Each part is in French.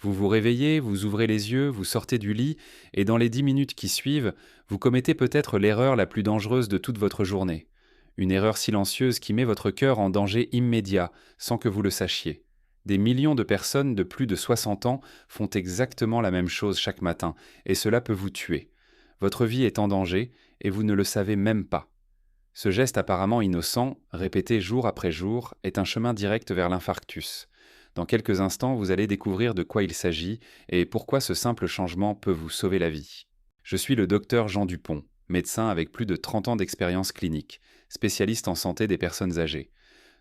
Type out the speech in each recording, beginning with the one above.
Vous vous réveillez, vous ouvrez les yeux, vous sortez du lit, et dans les 10 minutes qui suivent, vous commettez peut-être l'erreur la plus dangereuse de toute votre journée. Une erreur silencieuse qui met votre cœur en danger immédiat, sans que vous le sachiez. Des millions de personnes de plus de 60 ans font exactement la même chose chaque matin, et cela peut vous tuer. Votre vie est en danger, et vous ne le savez même pas. Ce geste apparemment innocent, répété jour après jour, est un chemin direct vers l'infarctus. Dans quelques instants, vous allez découvrir de quoi il s'agit et pourquoi ce simple changement peut vous sauver la vie. Je suis le docteur Jean Dupont, médecin avec plus de 30 ans d'expérience clinique, spécialiste en santé des personnes âgées.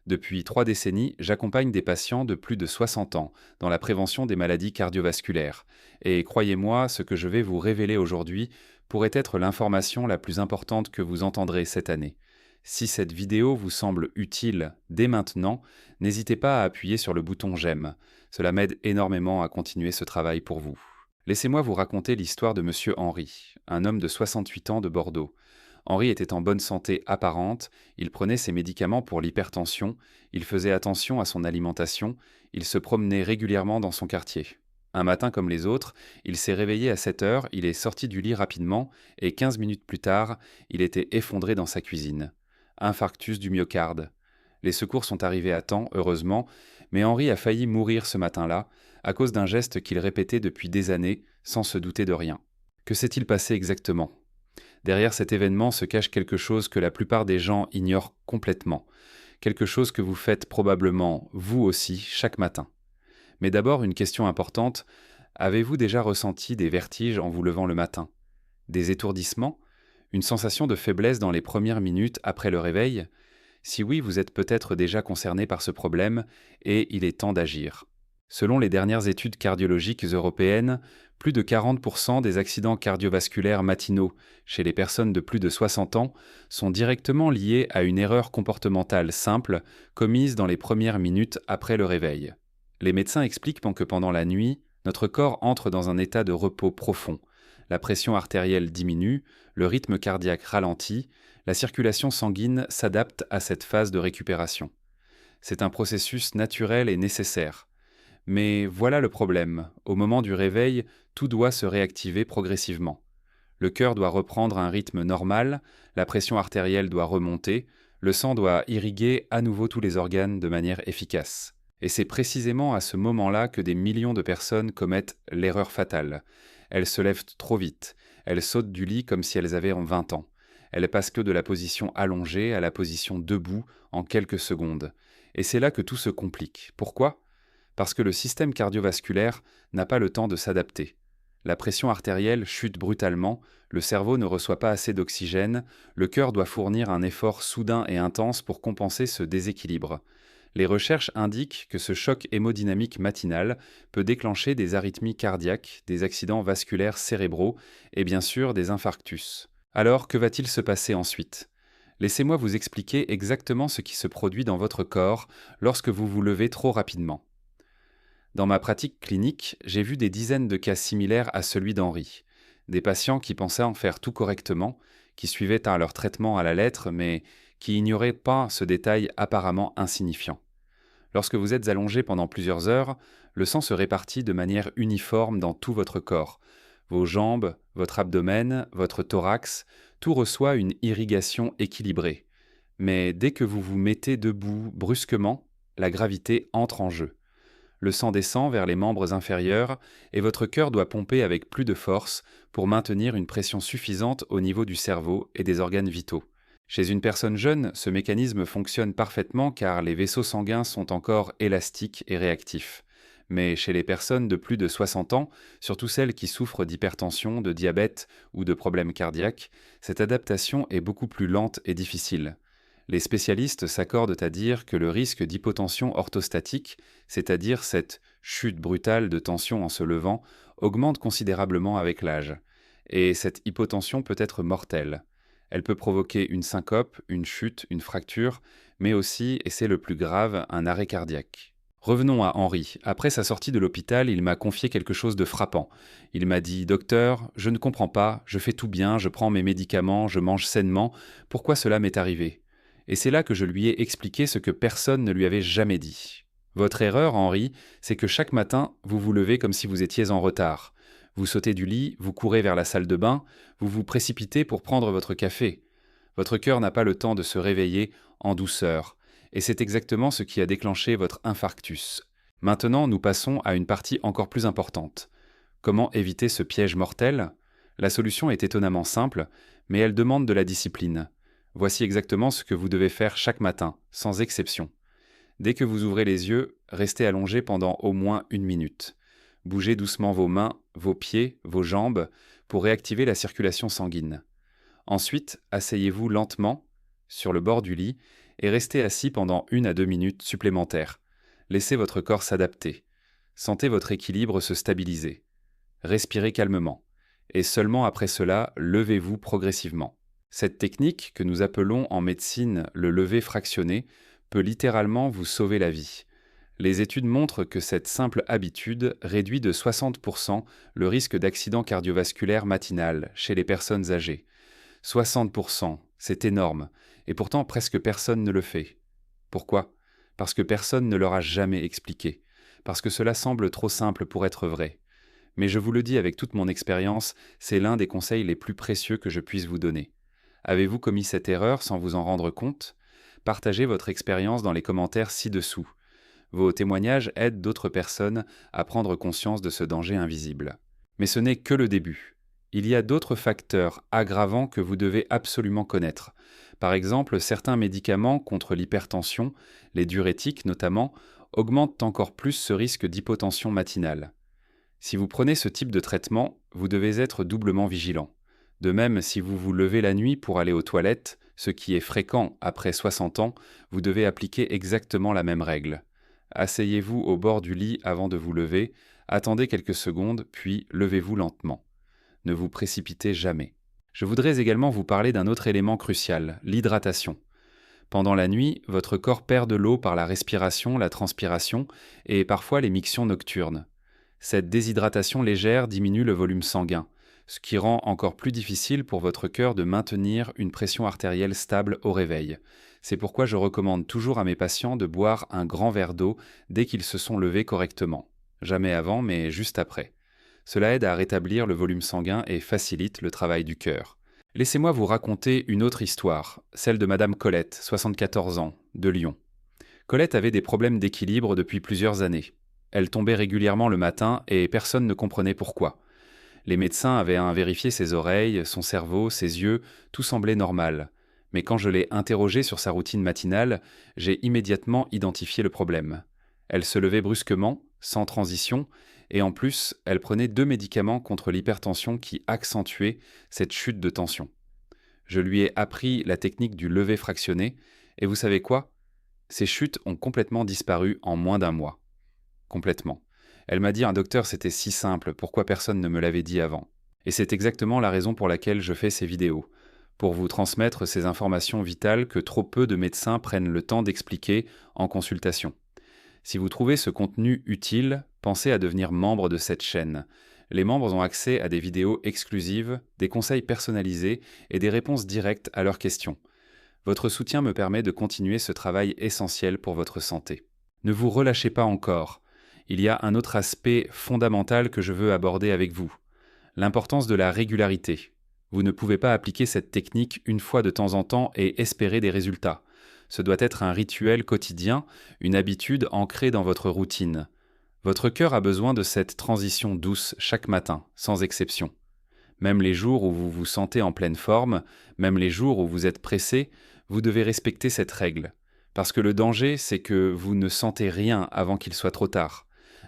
Depuis 3 décennies, j'accompagne des patients de plus de 60 ans dans la prévention des maladies cardiovasculaires. Et croyez-moi, ce que je vais vous révéler aujourd'hui pourrait être l'information la plus importante que vous entendrez cette année. Si cette vidéo vous semble utile dès maintenant, n'hésitez pas à appuyer sur le bouton j'aime. Cela m'aide énormément à continuer ce travail pour vous. Laissez-moi vous raconter l'histoire de Monsieur Henri, un homme de 68 ans de Bordeaux. Henri était en bonne santé apparente, il prenait ses médicaments pour l'hypertension, il faisait attention à son alimentation, il se promenait régulièrement dans son quartier. Un matin comme les autres, il s'est réveillé à 7 heures, il est sorti du lit rapidement, et 15 minutes plus tard, il était effondré dans sa cuisine. Infarctus du myocarde. Les secours sont arrivés à temps, heureusement, mais Henri a failli mourir ce matin-là, à cause d'un geste qu'il répétait depuis des années, sans se douter de rien. Que s'est-il passé exactement ? Derrière cet événement se cache quelque chose que la plupart des gens ignorent complètement, quelque chose que vous faites probablement, vous aussi, chaque matin. Mais d'abord, une question importante, avez-vous déjà ressenti des vertiges en vous levant le matin? Des étourdissements? Une sensation de faiblesse dans les premières minutes après le réveil? Si oui, vous êtes peut-être déjà concerné par ce problème et il est temps d'agir. Selon les dernières études cardiologiques européennes, plus de 40% des accidents cardiovasculaires matinaux chez les personnes de plus de 60 ans sont directement liés à une erreur comportementale simple commise dans les premières minutes après le réveil. Les médecins expliquent que pendant la nuit, notre corps entre dans un état de repos profond. La pression artérielle diminue, le rythme cardiaque ralentit, la circulation sanguine s'adapte à cette phase de récupération. C'est un processus naturel et nécessaire. Mais voilà le problème, au moment du réveil, tout doit se réactiver progressivement. Le cœur doit reprendre un rythme normal, la pression artérielle doit remonter, le sang doit irriguer à nouveau tous les organes de manière efficace. Et c'est précisément à ce moment-là que des millions de personnes commettent l'erreur fatale. Elles se lèvent trop vite, elles sautent du lit comme si elles avaient 20 ans. Elles passent que de la position allongée à la position debout en quelques secondes. Et c'est là que tout se complique. Pourquoi ? Parce que le système cardiovasculaire n'a pas le temps de s'adapter. La pression artérielle chute brutalement, le cerveau ne reçoit pas assez d'oxygène, le cœur doit fournir un effort soudain et intense pour compenser ce déséquilibre. Les recherches indiquent que ce choc hémodynamique matinal peut déclencher des arythmies cardiaques, des accidents vasculaires cérébraux et bien sûr des infarctus. Alors, que va-t-il se passer ensuite ? Laissez-moi vous expliquer exactement ce qui se produit dans votre corps lorsque vous vous levez trop rapidement. Dans ma pratique clinique, j'ai vu des dizaines de cas similaires à celui d'Henri. Des patients qui pensaient en faire tout correctement, qui suivaient leur traitement à la lettre, mais qui ignoraient pas ce détail apparemment insignifiant. Lorsque vous êtes allongé pendant plusieurs heures, le sang se répartit de manière uniforme dans tout votre corps. Vos jambes, votre abdomen, votre thorax, tout reçoit une irrigation équilibrée. Mais dès que vous vous mettez debout brusquement, la gravité entre en jeu. Le sang descend vers les membres inférieurs et votre cœur doit pomper avec plus de force pour maintenir une pression suffisante au niveau du cerveau et des organes vitaux. Chez une personne jeune, ce mécanisme fonctionne parfaitement car les vaisseaux sanguins sont encore élastiques et réactifs. Mais chez les personnes de plus de 60 ans, surtout celles qui souffrent d'hypertension, de diabète ou de problèmes cardiaques, cette adaptation est beaucoup plus lente et difficile. Les spécialistes s'accordent à dire que le risque d'hypotension orthostatique, c'est-à-dire cette chute brutale de tension en se levant, augmente considérablement avec l'âge. Et cette hypotension peut être mortelle. Elle peut provoquer une syncope, une chute, une fracture, mais aussi, et c'est le plus grave, un arrêt cardiaque. Revenons à Henri. Après sa sortie de l'hôpital, il m'a confié quelque chose de frappant. Il m'a dit « Docteur, je ne comprends pas, je fais tout bien, je prends mes médicaments, je mange sainement, pourquoi cela m'est arrivé ?» Et c'est là que je lui ai expliqué ce que personne ne lui avait jamais dit. Votre erreur, Henri, c'est que chaque matin, vous vous levez comme si vous étiez en retard. Vous sautez du lit, vous courez vers la salle de bain, vous vous précipitez pour prendre votre café. Votre cœur n'a pas le temps de se réveiller en douceur, et c'est exactement ce qui a déclenché votre infarctus. Maintenant, nous passons à une partie encore plus importante. Comment éviter ce piège mortel? La solution est étonnamment simple, mais elle demande de la discipline. Voici exactement ce que vous devez faire chaque matin, sans exception. Dès que vous ouvrez les yeux, restez allongé pendant au moins 1 minute. Bougez doucement vos mains, vos pieds, vos jambes pour réactiver la circulation sanguine. Ensuite, asseyez-vous lentement sur le bord du lit et restez assis pendant 1 à 2 minutes supplémentaires. Laissez votre corps s'adapter. Sentez votre équilibre se stabiliser. Respirez calmement. Et seulement après cela, levez-vous progressivement. Cette technique, que nous appelons en médecine le lever fractionné, peut littéralement vous sauver la vie. Les études montrent que cette simple habitude réduit de 60% le risque d'accident cardiovasculaire matinal chez les personnes âgées. 60%, c'est énorme, et pourtant presque personne ne le fait. Pourquoi? Parce que personne ne leur a jamais expliqué, parce que cela semble trop simple pour être vrai. Mais je vous le dis avec toute mon expérience, c'est l'un des conseils les plus précieux que je puisse vous donner. Avez-vous commis cette erreur sans vous en rendre compte? Partagez votre expérience dans les commentaires ci-dessous. Vos témoignages aident d'autres personnes à prendre conscience de ce danger invisible. Mais ce n'est que le début. Il y a d'autres facteurs aggravants que vous devez absolument connaître. Par exemple, certains médicaments contre l'hypertension, les diurétiques notamment, augmentent encore plus ce risque d'hypotension matinale. Si vous prenez ce type de traitement, vous devez être doublement vigilant. De même, si vous vous levez la nuit pour aller aux toilettes, ce qui est fréquent après 60 ans, vous devez appliquer exactement la même règle. Asseyez-vous au bord du lit avant de vous lever, attendez quelques secondes, puis levez-vous lentement. Ne vous précipitez jamais. Je voudrais également vous parler d'un autre élément crucial, l'hydratation. Pendant la nuit, votre corps perd de l'eau par la respiration, la transpiration et parfois les mictions nocturnes. Cette déshydratation légère diminue le volume sanguin, ce qui rend encore plus difficile pour votre cœur de maintenir une pression artérielle stable au réveil. C'est pourquoi je recommande toujours à mes patients de boire un grand verre d'eau dès qu'ils se sont levés correctement. Jamais avant, mais juste après. Cela aide à rétablir le volume sanguin et facilite le travail du cœur. Laissez-moi vous raconter une autre histoire, celle de Madame Colette, 74 ans, de Lyon. Colette avait des problèmes d'équilibre depuis plusieurs années. Elle tombait régulièrement le matin et personne ne comprenait pourquoi. Les médecins avaient vérifié ses oreilles, son cerveau, ses yeux, tout semblait normal. Mais quand je l'ai interrogée sur sa routine matinale, j'ai immédiatement identifié le problème. Elle se levait brusquement, sans transition, et en plus, elle prenait 2 médicaments contre l'hypertension qui accentuaient cette chute de tension. Je lui ai appris la technique du lever fractionné, et vous savez quoi? Ces chutes ont complètement disparu en moins d'1 mois. Complètement. Elle m'a dit: un docteur, c'était si simple, pourquoi personne ne me l'avait dit avant? Et c'est exactement la raison pour laquelle je fais ces vidéos, pour vous transmettre ces informations vitales que trop peu de médecins prennent le temps d'expliquer en consultation. Si vous trouvez ce contenu utile, pensez à devenir membre de cette chaîne. Les membres ont accès à des vidéos exclusives, des conseils personnalisés et des réponses directes à leurs questions. Votre soutien me permet de continuer ce travail essentiel pour votre santé. Ne vous relâchez pas encore. Il y a un autre aspect fondamental que je veux aborder avec vous, l'importance de la régularité. Vous ne pouvez pas appliquer cette technique une fois de temps en temps et espérer des résultats. Ce doit être un rituel quotidien, une habitude ancrée dans votre routine. Votre cœur a besoin de cette transition douce chaque matin, sans exception. Même les jours où vous vous sentez en pleine forme, même les jours où vous êtes pressé, vous devez respecter cette règle. Parce que le danger, c'est que vous ne sentez rien avant qu'il soit trop tard.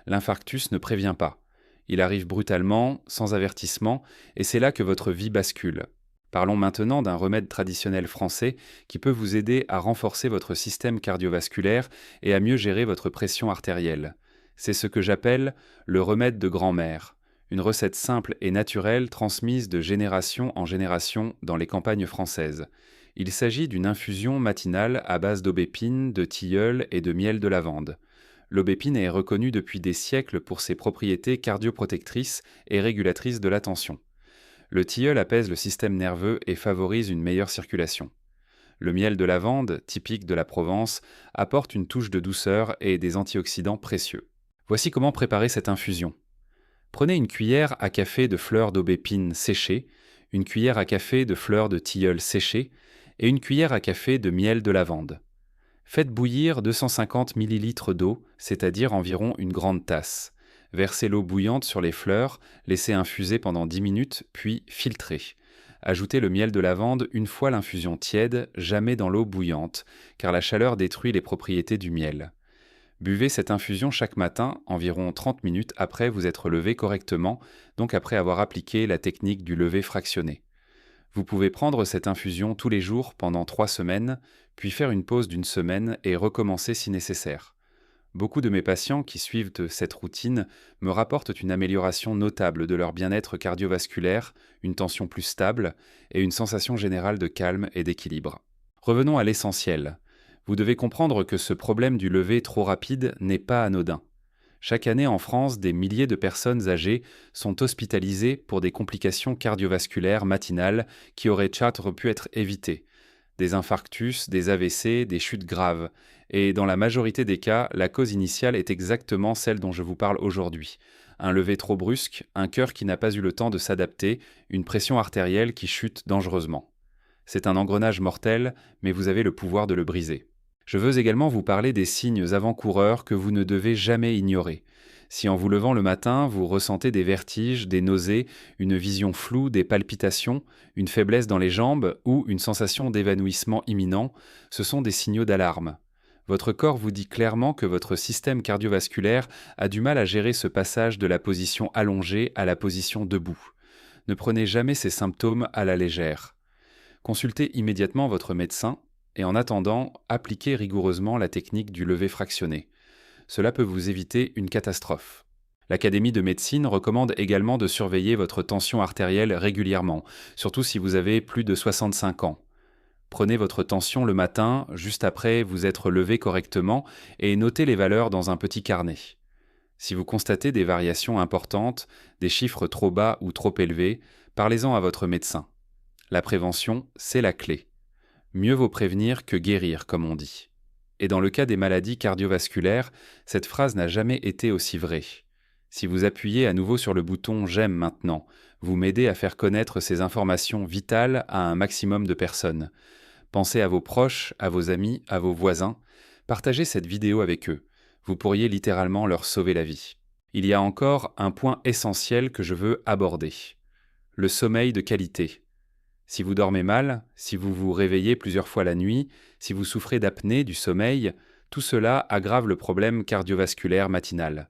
L'infarctus ne prévient pas. Il arrive brutalement, sans avertissement, et c'est là que votre vie bascule. Parlons maintenant d'un remède traditionnel français qui peut vous aider à renforcer votre système cardiovasculaire et à mieux gérer votre pression artérielle. C'est ce que j'appelle le remède de grand-mère, une recette simple et naturelle transmise de génération en génération dans les campagnes françaises. Il s'agit d'une infusion matinale à base d'aubépine, de tilleul et de miel de lavande. L'aubépine est reconnue depuis des siècles pour ses propriétés cardioprotectrices et régulatrices de la tension. Le tilleul apaise le système nerveux et favorise une meilleure circulation. Le miel de lavande, typique de la Provence, apporte une touche de douceur et des antioxydants précieux. Voici comment préparer cette infusion. Prenez une cuillère à café de fleurs d'aubépine séchées, une cuillère à café de fleurs de tilleul séchées et une cuillère à café de miel de lavande. Faites bouillir 250 ml d'eau, c'est-à-dire environ une grande tasse. Versez l'eau bouillante sur les fleurs, laissez infuser pendant 10 minutes, puis filtrez. Ajoutez le miel de lavande une fois l'infusion tiède, jamais dans l'eau bouillante, car la chaleur détruit les propriétés du miel. Buvez cette infusion chaque matin, environ 30 minutes après vous être levé correctement, donc après avoir appliqué la technique du lever fractionné. Vous pouvez prendre cette infusion tous les jours pendant 3 semaines, puis faire une pause d'1 semaine et recommencer si nécessaire. Beaucoup de mes patients qui suivent cette routine me rapportent une amélioration notable de leur bien-être cardiovasculaire, une tension plus stable et une sensation générale de calme et d'équilibre. Revenons à l'essentiel. Vous devez comprendre que ce problème du lever trop rapide n'est pas anodin. Chaque année en France, des milliers de personnes âgées sont hospitalisées pour des complications cardiovasculaires matinales qui auraient peut-être pu être évitées. Des infarctus, des AVC, des chutes graves. Et dans la majorité des cas, la cause initiale est exactement celle dont je vous parle aujourd'hui. Un lever trop brusque, un cœur qui n'a pas eu le temps de s'adapter, une pression artérielle qui chute dangereusement. C'est un engrenage mortel, mais vous avez le pouvoir de le briser. Je veux également vous parler des signes avant-coureurs que vous ne devez jamais ignorer. Si en vous levant le matin, vous ressentez des vertiges, des nausées, une vision floue, des palpitations, une faiblesse dans les jambes ou une sensation d'évanouissement imminent, ce sont des signaux d'alarme. Votre corps vous dit clairement que votre système cardiovasculaire a du mal à gérer ce passage de la position allongée à la position debout. Ne prenez jamais ces symptômes à la légère. Consultez immédiatement votre médecin et en attendant, appliquez rigoureusement la technique du lever fractionné. Cela peut vous éviter une catastrophe. L'Académie de médecine recommande également de surveiller votre tension artérielle régulièrement, surtout si vous avez plus de 65 ans. Prenez votre tension le matin, juste après vous être levé correctement, et notez les valeurs dans un petit carnet. Si vous constatez des variations importantes, des chiffres trop bas ou trop élevés, parlez-en à votre médecin. La prévention, c'est la clé. Mieux vaut prévenir que guérir, comme on dit. Et dans le cas des maladies cardiovasculaires, cette phrase n'a jamais été aussi vraie. Si vous appuyez à nouveau sur le bouton « J'aime maintenant », vous m'aidez à faire connaître ces informations vitales à un maximum de personnes. Pensez à vos proches, à vos amis, à vos voisins. Partagez cette vidéo avec eux. Vous pourriez littéralement leur sauver la vie. Il y a encore un point essentiel que je veux aborder. Le sommeil de qualité. Si vous dormez mal, si vous vous réveillez plusieurs fois la nuit, si vous souffrez d'apnée du sommeil, tout cela aggrave le problème cardiovasculaire matinal.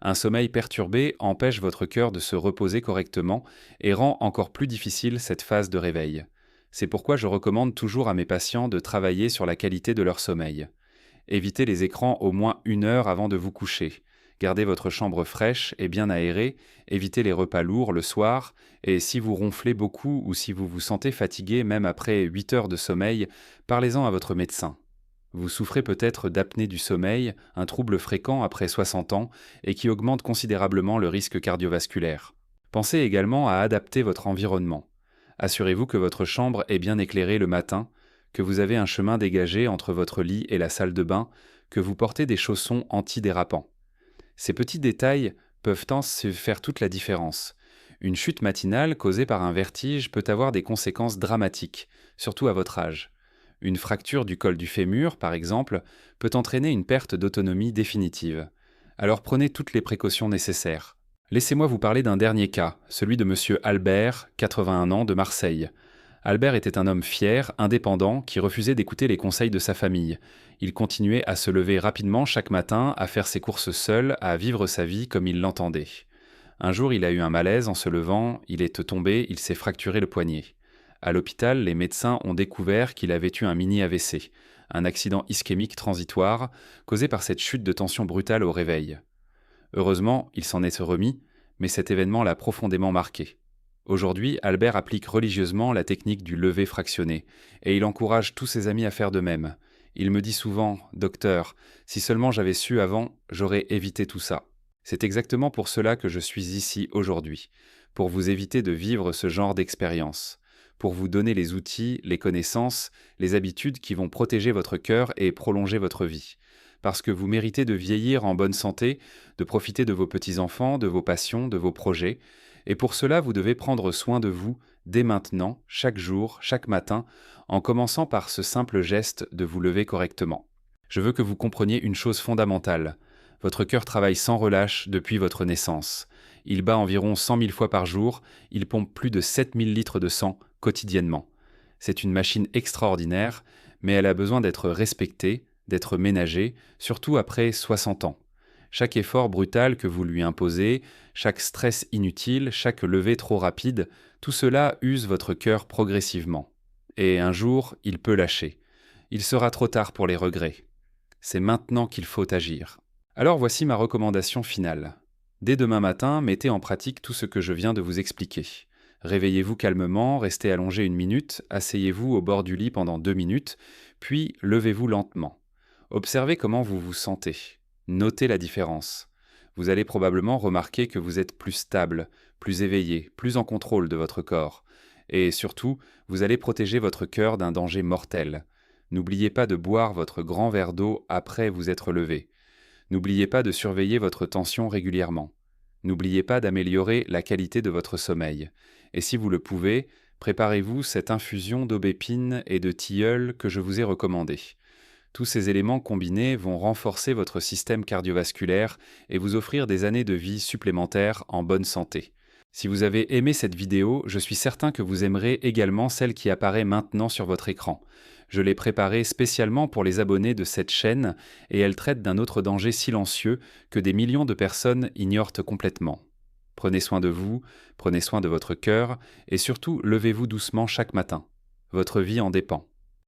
Un sommeil perturbé empêche votre cœur de se reposer correctement et rend encore plus difficile cette phase de réveil. C'est pourquoi je recommande toujours à mes patients de travailler sur la qualité de leur sommeil. Évitez les écrans au moins 1 heure avant de vous coucher. Gardez votre chambre fraîche et bien aérée, évitez les repas lourds le soir, et si vous ronflez beaucoup ou si vous vous sentez fatigué même après 8 heures de sommeil, parlez-en à votre médecin. Vous souffrez peut-être d'apnée du sommeil, un trouble fréquent après 60 ans et qui augmente considérablement le risque cardiovasculaire. Pensez également à adapter votre environnement. Assurez-vous que votre chambre est bien éclairée le matin, que vous avez un chemin dégagé entre votre lit et la salle de bain, que vous portez des chaussons antidérapants. Ces petits détails peuvent faire toute la différence. Une chute matinale causée par un vertige peut avoir des conséquences dramatiques, surtout à votre âge. Une fracture du col du fémur, par exemple, peut entraîner une perte d'autonomie définitive. Alors prenez toutes les précautions nécessaires. Laissez-moi vous parler d'un dernier cas, celui de M. Albert, 81 ans, de Marseille. Albert était un homme fier, indépendant, qui refusait d'écouter les conseils de sa famille. Il continuait à se lever rapidement chaque matin, à faire ses courses seul, à vivre sa vie comme il l'entendait. Un jour, il a eu un malaise en se levant, il est tombé, il s'est fracturé le poignet. À l'hôpital, les médecins ont découvert qu'il avait eu un mini-AVC, un accident ischémique transitoire, causé par cette chute de tension brutale au réveil. Heureusement, il s'en est remis, mais cet événement l'a profondément marqué. Aujourd'hui, Albert applique religieusement la technique du lever fractionné, et il encourage tous ses amis à faire de même. Il me dit souvent « Docteur, si seulement j'avais su avant, j'aurais évité tout ça ». C'est exactement pour cela que je suis ici aujourd'hui, pour vous éviter de vivre ce genre d'expérience, pour vous donner les outils, les connaissances, les habitudes qui vont protéger votre cœur et prolonger votre vie. Parce que vous méritez de vieillir en bonne santé, de profiter de vos petits-enfants, de vos passions, de vos projets. Et pour cela, vous devez prendre soin de vous dès maintenant, chaque jour, chaque matin, en commençant par ce simple geste de vous lever correctement. Je veux que vous compreniez une chose fondamentale. Votre cœur travaille sans relâche depuis votre naissance. Il bat environ 100 000 fois par jour, il pompe plus de 7 000 litres de sang quotidiennement. C'est une machine extraordinaire, mais elle a besoin d'être respectée, d'être ménagée, surtout après 60 ans. Chaque effort brutal que vous lui imposez, chaque stress inutile, chaque levée trop rapide, tout cela use votre cœur progressivement. Et un jour, il peut lâcher. Il sera trop tard pour les regrets. C'est maintenant qu'il faut agir. Alors voici ma recommandation finale. Dès demain matin, mettez en pratique tout ce que je viens de vous expliquer. Réveillez-vous calmement, restez allongé 1 minute, asseyez-vous au bord du lit pendant 2 minutes, puis levez-vous lentement. Observez comment vous vous sentez. Notez la différence. Vous allez probablement remarquer que vous êtes plus stable, plus éveillé, plus en contrôle de votre corps. Et surtout, vous allez protéger votre cœur d'un danger mortel. N'oubliez pas de boire votre grand verre d'eau après vous être levé. N'oubliez pas de surveiller votre tension régulièrement. N'oubliez pas d'améliorer la qualité de votre sommeil. Et si vous le pouvez, préparez-vous cette infusion d'aubépine et de tilleul que je vous ai recommandée. Tous ces éléments combinés vont renforcer votre système cardiovasculaire et vous offrir des années de vie supplémentaires en bonne santé. Si vous avez aimé cette vidéo, je suis certain que vous aimerez également celle qui apparaît maintenant sur votre écran. Je l'ai préparée spécialement pour les abonnés de cette chaîne et elle traite d'un autre danger silencieux que des millions de personnes ignorent complètement. Prenez soin de vous, prenez soin de votre cœur et surtout levez-vous doucement chaque matin. Votre vie en dépend.